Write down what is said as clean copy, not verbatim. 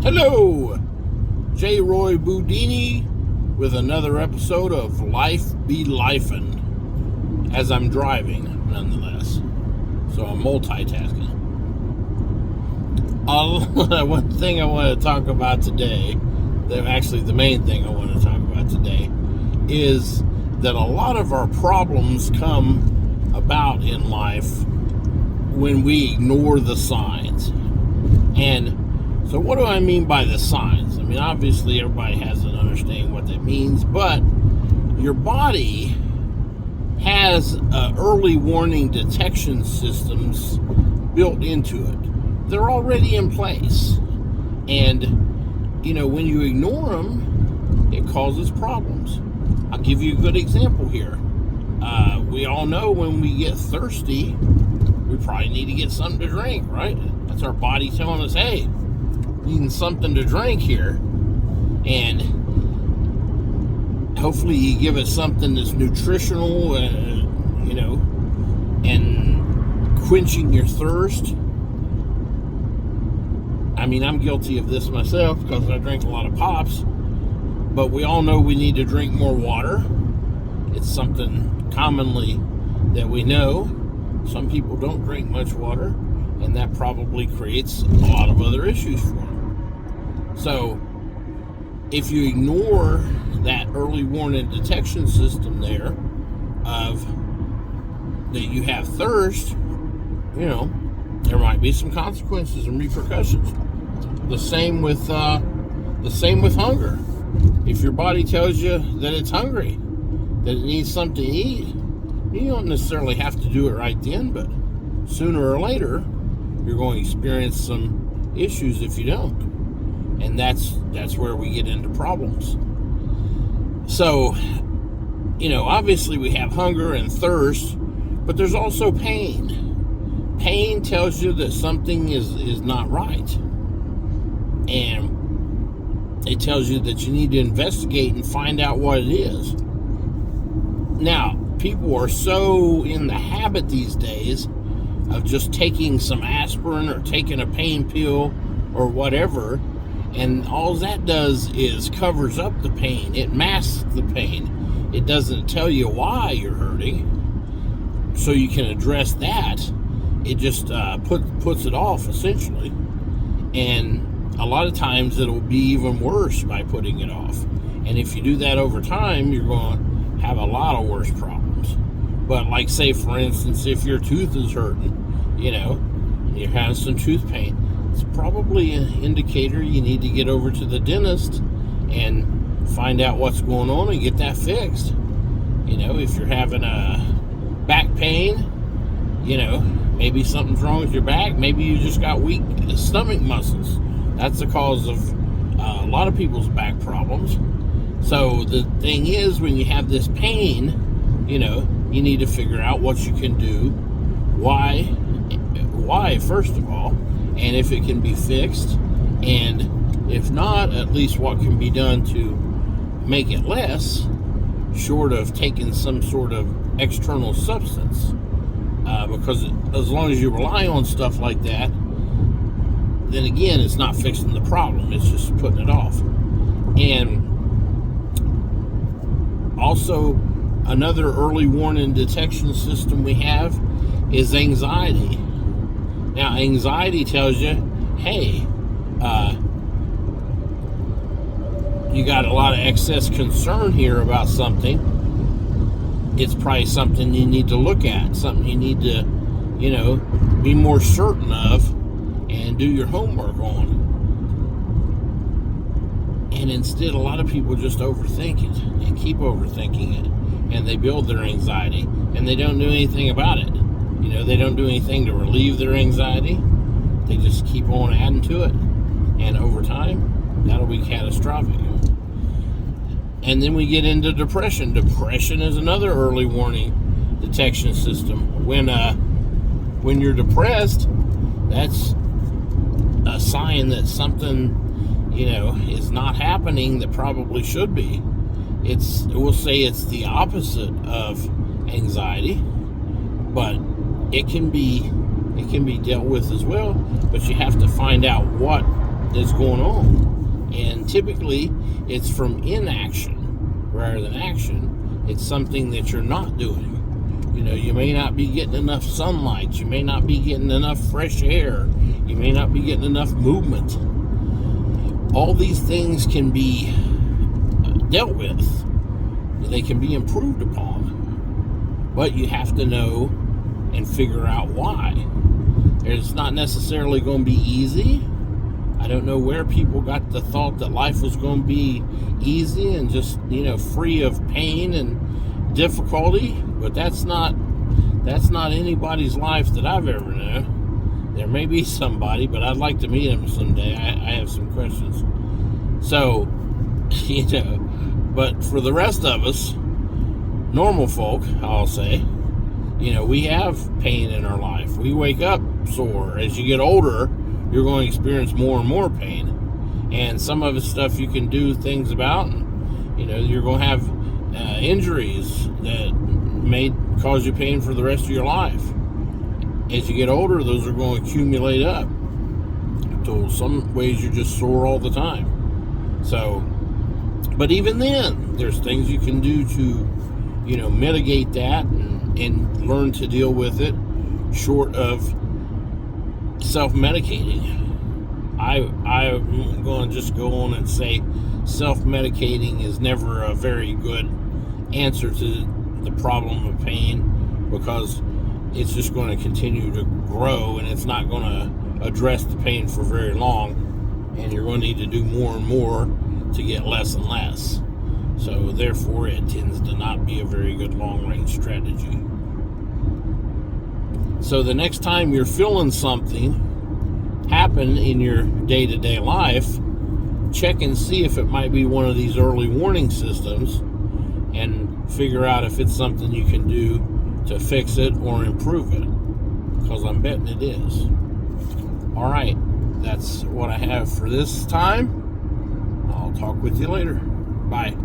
Hello, J. Roy Boudini with another episode of Be Lifin, as I'm driving, nonetheless. So I'm multitasking. One thing I want to talk about today, actually the main thing I want to talk about today, is that a lot of our problems come about in life when we ignore the signs. And so what do I mean by the signs? I mean, obviously everybody has an understanding what that means, but your body has early warning detection systems built into it. They're already in place. And, when you ignore them, it causes problems. I'll give you a good example here. We all know when we get thirsty, we probably need to get something to drink, right? That's our body telling us, hey, needing something to drink here. And hopefully you give it something that's nutritional, and quenching your thirst. I mean, I'm guilty of this myself because I drink a lot of pops, but we all know we need to drink more water. It's something commonly that we know. Some people don't drink much water, and that probably creates a lot of other issues for them. So, if you ignore that early warning detection system there of that you have thirst, there might be some consequences and repercussions. The same with hunger. If your body tells you that it's hungry, that it needs something to eat, you don't necessarily have to do it right then, but sooner or later, you're going to experience some issues if you don't. And that's where we get into problems. So, obviously we have hunger and thirst, but there's also pain. Pain tells you that something is not right. And it tells you that you need to investigate and find out what it is. Now, people are so in the habit these days of just taking some aspirin or taking a pain pill or whatever, and all that does is covers up the pain. It masks the pain. It doesn't tell you why you're hurting, so you can address that. It just puts it off, essentially. And a lot of times it'll be even worse by putting it off. And if you do that over time, you're going to have a lot of worse problems. But like, say, for instance, if your tooth is hurting, you're having some tooth pain, it's probably an indicator you need to get over to the dentist and find out what's going on and get that fixed. If you're having a back pain, maybe something's wrong with your back. Maybe you just got weak stomach muscles. That's the cause of a lot of people's back problems. So the thing is, when you have this pain, you need to figure out what you can do, why first of all, and if it can be fixed, and if not, at least what can be done to make it less, short of taking some sort of external substance. Because as long as you rely on stuff like that, then again, it's not fixing the problem, it's just putting it off. And also, another early warning detection system we have is anxiety. Now, anxiety tells you, hey, you got a lot of excess concern here about something. It's probably something you need to look at, something you need to, be more certain of and do your homework on. And instead, a lot of people just overthink it and keep overthinking it. And they build their anxiety, and they don't do anything about it. They don't do anything to relieve their anxiety. They just keep on adding to it. And over time, that'll be catastrophic. And then we get into depression. Depression is another early warning detection system. When you're depressed, that's a sign that something, is not happening that probably should be. We'll say it's the opposite of anxiety, but it can be dealt with as well. But you have to find out what that's going on. And typically, it's from inaction rather than action. It's something that you're not doing. You may not be getting enough sunlight. You may not be getting enough fresh air. You may not be getting enough movement. All these things can be dealt with. They can be improved upon. But you have to know and figure out why. It's not necessarily going to be easy. I don't know where people got the thought that life was going to be easy and just, free of pain and difficulty. But that's not anybody's life that I've ever known. There may be somebody, but I'd like to meet him someday. I have some questions. So, but for the rest of us, normal folk, I'll say, we have pain in our life. We wake up sore. As you get older, you're going to experience more and more pain. And some of it's stuff you can do things about. And, you're going to have injuries that may cause you pain for the rest of your life. As you get older, those are going to accumulate up. So some ways you're just sore all the time. So, but even then, there's things you can do to, mitigate that and learn to deal with it, short of self-medicating. I'm going to just go on and say self-medicating is never a very good answer to the problem of pain, because it's just going to continue to grow and it's not going to address the pain for very long, and you're going to need to do more and more to get less and less. So therefore it tends to not be a very good long-range strategy. So the next time you're feeling something happen in your day-to-day life, check and see if it might be one of these early warning systems and figure out if it's something you can do to fix it or improve it, because I'm betting it is. All right, that's what I have for this time. I'll talk with you later. Bye.